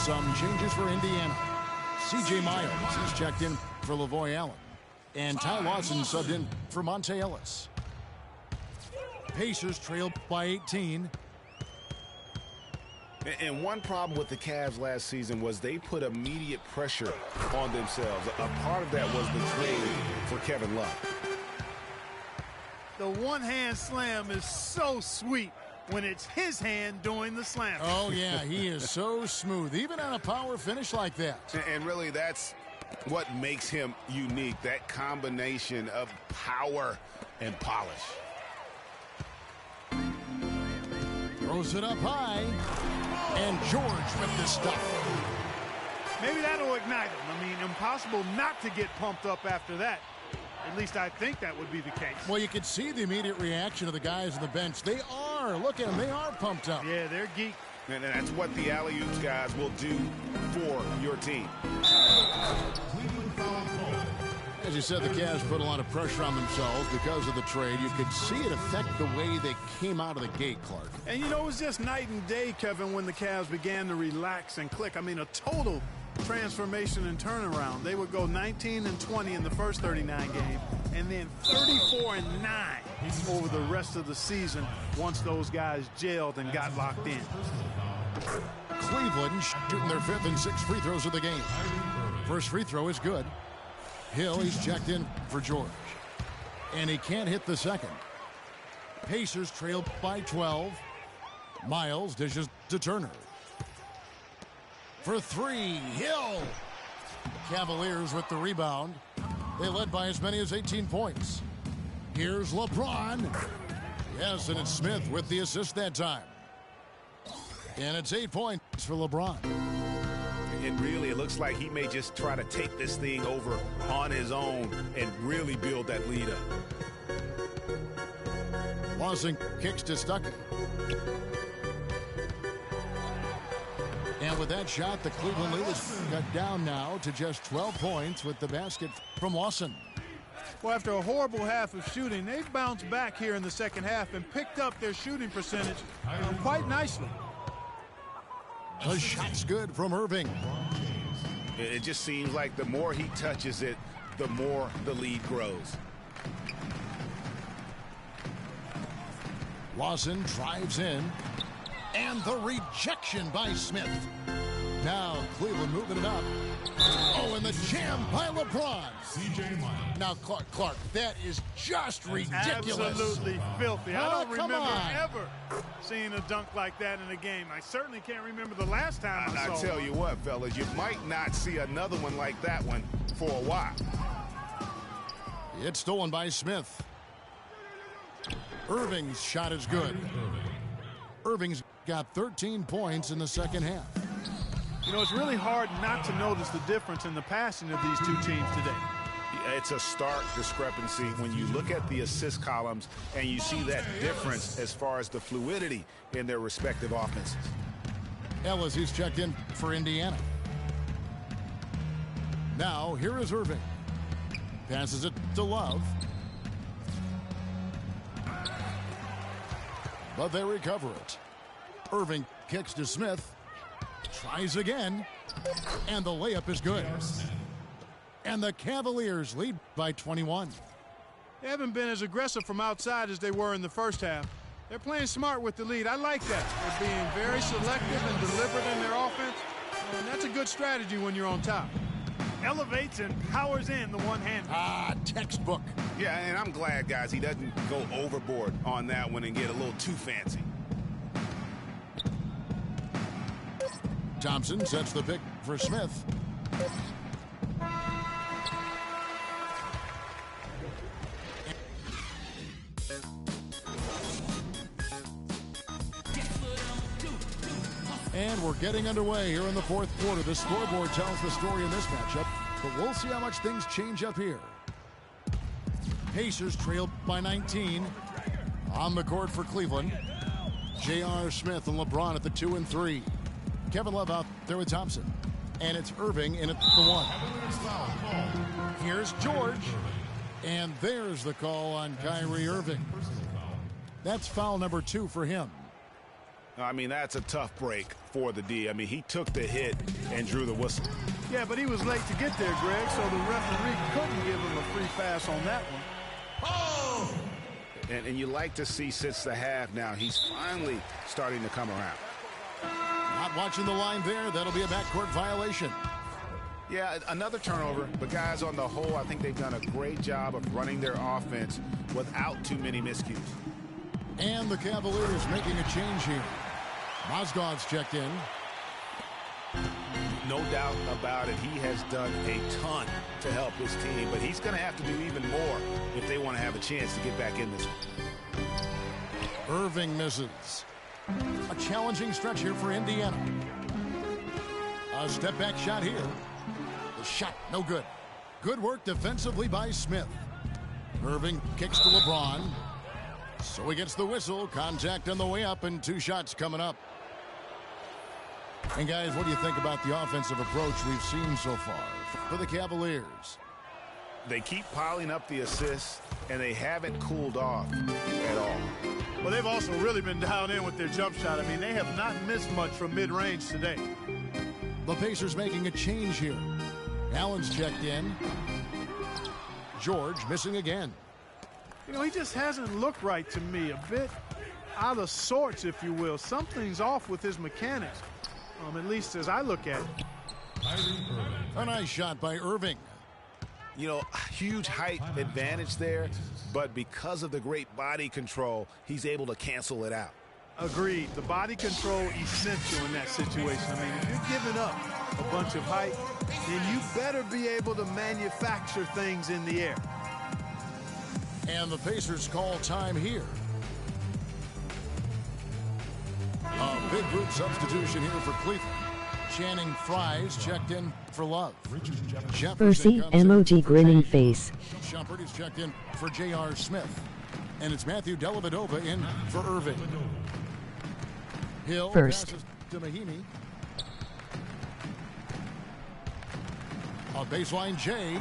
some changes for Indiana. C.J. Miles is checked in for Lavoy Allen. And Ty Lawson subbed in for Monte Ellis. Pacers trailed by 18. And one problem with the Cavs last season was they put immediate pressure on themselves. A part of that was the trade for Kevin Love. The one-hand slam is so sweet when it's his hand doing the slam. Oh, yeah, he is so smooth, even on a power finish like that. And really, that's what makes him unique, that combination of power and polish. Throws it up high. And George with this stuff. Maybe that'll ignite him. I mean, impossible not to get pumped up after that. At least I think that would be the case. Well, you could see the immediate reaction of the guys on the bench. They are. Look at them. They are pumped up. Yeah, they're geeked. And that's what the alley-oops guys will do for your team. As you said, the Cavs put a lot of pressure on themselves because of the trade. You could see it affect the way they came out of the gate, Clark. And, you know, it was just night and day, Kevin, when the Cavs began to relax and click. I mean, a total transformation and turnaround. They would go 19-20 in the first 39 games, and then 34-9 over the rest of the season once those guys gelled and got locked in. Cleveland shooting their 5th and 6th free throws of the game. First free throw is good. Hill, he's checked in for George. And he can't hit the second. Pacers trail by 12. Miles dishes to Turner. For 3, Hill. Cavaliers with the rebound. They led by as many as 18 points. Here's LeBron. Yes, and it's Smith with the assist that time. And it's 8 points for LeBron. And really, it looks like he may just try to take this thing over on his own and really build that lead up. Lawson kicks to Stuckey. And with that shot, the Cleveland lead is cut down now to just 12 points with the basket from Lawson. Well, after a horrible half of shooting, they've bounced back here in the second half and picked up their shooting percentage quite nicely. The shot's good from Irving. It just seems like the more he touches it, the more the lead grows. Lawson drives in. And the rejection by Smith. Now Cleveland moving it up. Oh, and the jam by LeBron. C.J. Miles. Now, Clark, that is just ridiculous. Absolutely filthy. I don't remember on. ever seeing a dunk like that in a game. I certainly can't remember the last time I saw I tell you what, fellas, you might not see another one like that one for a while. It's stolen by Smith. Irving's shot is good. Irving's got 13 points in the second half. You know, it's really hard not to notice the difference in the passing of these two teams today. It's a stark discrepancy when you look at the assist columns and you see that difference as far as the fluidity in their respective offenses. Ellis, he's checked in for Indiana. Now, here is Irving. Passes it to Love. But they recover it. Irving kicks to Smith. Tries again. And the layup is good. And the Cavaliers lead by 21. They haven't been as aggressive from outside as they were in the first half. They're playing smart with the lead. I like that. They're being very selective and deliberate in their offense. And that's a good strategy when you're on top. Elevates and powers in the one-hand. Textbook. Yeah, and I'm glad, guys, he doesn't go overboard on that one and get a little too fancy. Thompson sets the pick for Smith. And we're getting underway here in the fourth quarter. The scoreboard tells the story in this matchup, but we'll see how much things change up here. Pacers trail by 19. On the court for Cleveland, J.R. Smith and LeBron at the 2 and 3. Kevin Love out there with Thompson. And it's Irving in at the 1. Here's George. And there's the call on Kyrie Irving. That's foul number 2 for him. I mean, that's a tough break for the D. I mean, he took the hit and drew the whistle. Yeah, but he was late to get there, Greg, so the referee couldn't give him a free pass on that one. Oh! And you like to see since the half now, he's finally starting to come around. Not watching the line there. That'll be a backcourt violation. Yeah, another turnover. But guys, on the whole, I think they've done a great job of running their offense without too many miscues. And the Cavaliers making a change here. Mozgov's checked in. No doubt about it. He has done a ton to help his team, but he's going to have to do even more if they want to have a chance to get back in this one. Irving misses. A challenging stretch here for Indiana. A step-back shot here. The shot, no good. Good work defensively by Smith. Irving kicks to LeBron. So he gets the whistle. Contact on the way up, and 2 shots coming up. And guys, what do you think about the offensive approach we've seen so far for the Cavaliers? They keep piling up the assists, and they haven't cooled off at all. Well, they've also really been dialed in with their jump shot. I mean, they have not missed much from mid-range today. The Pacers making a change here. Allen's checked in. George missing again. You know, he just hasn't looked right to me. A bit out of sorts, if you will. Something's off with his mechanics, at least as I look at it. A nice shot by Irving. You know, huge height advantage there, but because of the great body control, he's able to cancel it out. Agreed. The body control essential in that situation. I mean, if you're giving up a bunch of height, then you better be able to manufacture things in the air. And the Pacers call time here. A big group substitution here for Cleveland. Channing Frye's checked in for Love. Percy emoji grinning face. Shumpert is checked in for J.R. Smith. And it's Matthew Dellavedova in for Irving. Hill First. passes to Mahimi. A baseline J.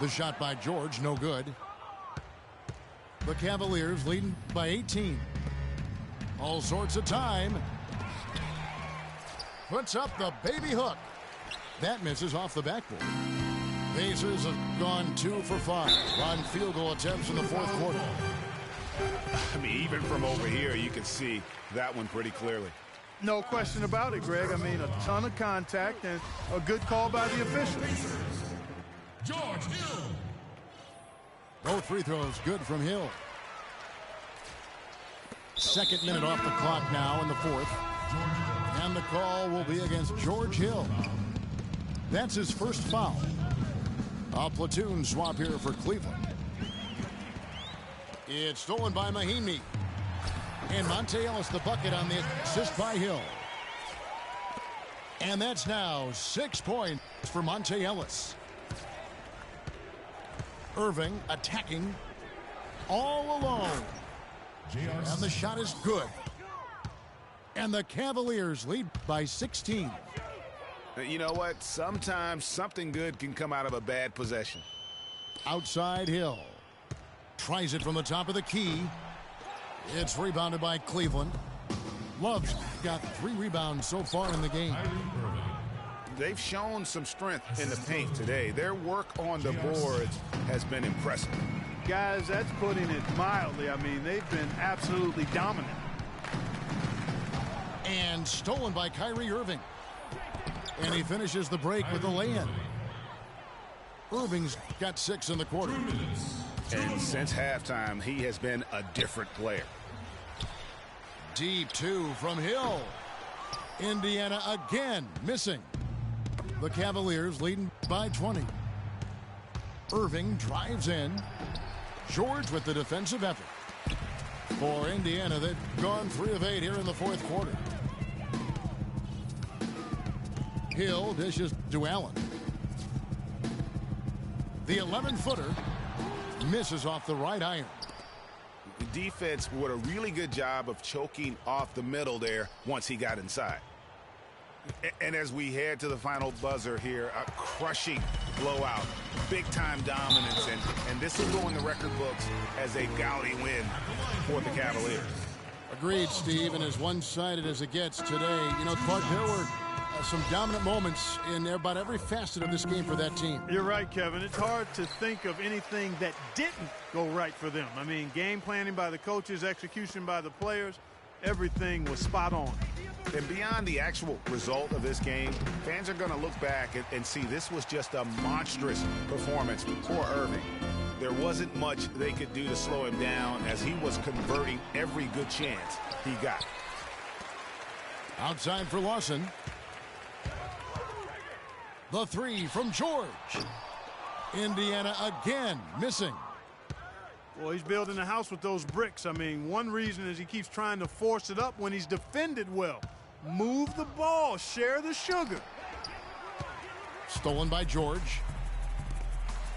The shot by George, no good. The Cavaliers leading by 18. All sorts of time. Puts up the baby hook. That misses off the backboard. Pacers have gone 2 for 5 on field goal attempts in the 4th quarter. I mean, even from over here, you can see that one pretty clearly. No question about it, Greg. I mean, a ton of contact and a good call by the officials. George Hill. Both free throws good from Hill. 2nd minute off the clock now in the 4th. And the call will be against George Hill. That's his first foul. A platoon swap here for Cleveland. It's stolen by Mahimi. And Monte Ellis the bucket on the assist by Hill. And that's now 6 points for Monte Ellis. Irving attacking all alone. And the shot is good. And the Cavaliers lead by 16. You know what? Sometimes something good can come out of a bad possession. Outside Hill. Tries it from the top of the key. It's rebounded by Cleveland. Love's got 3 rebounds so far in the game. They've shown some strength in the paint today. Their work on the boards has been impressive. Guys, that's putting it mildly. I mean, they've been absolutely dominant. And stolen by Kyrie Irving. And he finishes the break with a lay-in. Irving's got 6 in the quarter. And since halftime, he has been a different player. Deep 2 from Hill. Indiana again missing. The Cavaliers leading by 20. Irving drives in. George with the defensive effort. For Indiana, they've gone 3 of 8 here in the 4th quarter. Hill dishes to Allen. The 11-footer misses off the right iron. The defense did a really good job of choking off the middle there once he got inside. And as we head to the final buzzer here, a crushing blowout, big-time dominance, and this will go in the record books as a gaudy win for the Cavaliers. Agreed, Steve, and as one-sided as it gets today. You know, Clark, there were some dominant moments in about every facet of this game for that team. You're right, Kevin. It's hard to think of anything that didn't go right for them. I mean, game planning by the coaches, execution by the players, everything was spot on. And beyond the actual result of this game, fans are going to look back and see this was just a monstrous performance for Irving. There wasn't much they could do to slow him down as he was converting every good chance he got. Outside for Lawson. The three from George. Indiana again missing. Well, he's building a house with those bricks. I mean, one reason is he keeps trying to force it up when he's defended well. Move the ball, share the sugar. Stolen by George.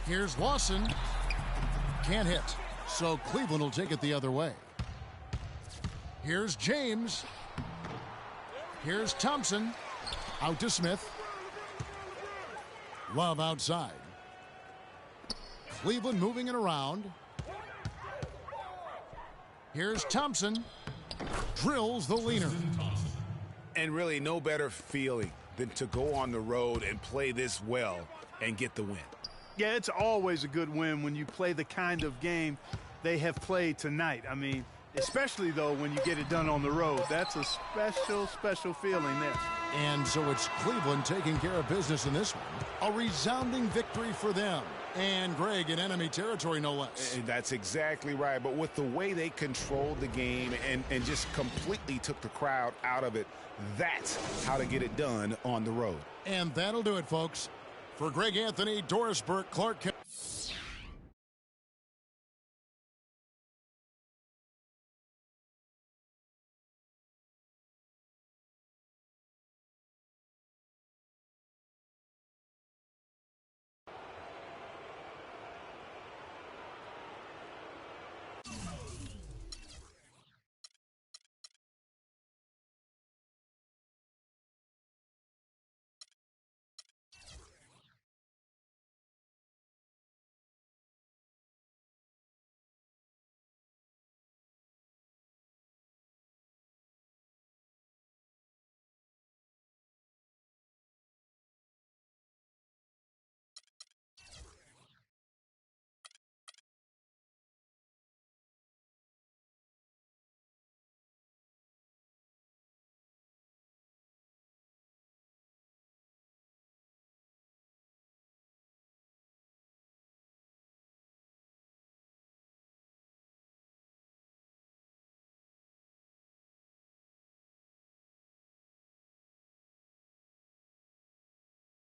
Here's Lawson. Can't hit. So Cleveland will take it the other way. Here's James. Here's Thompson. Out to Smith. Love outside. Cleveland moving it around. Here's Thompson. Drills the leaner. And really no better feeling than to go on the road and play this well and get the win. Yeah, it's always a good win when you play the kind of game they have played tonight. I mean, especially, though, when you get it done on the road. That's a special, special feeling there. And so it's Cleveland taking care of business in this one. A resounding victory for them. And Greg in enemy territory, no less. And that's exactly right. But with the way they controlled the game and just completely took the crowd out of it, that's how to get it done on the road. And that'll do it, folks. For Greg Anthony, Doris Burke, Clark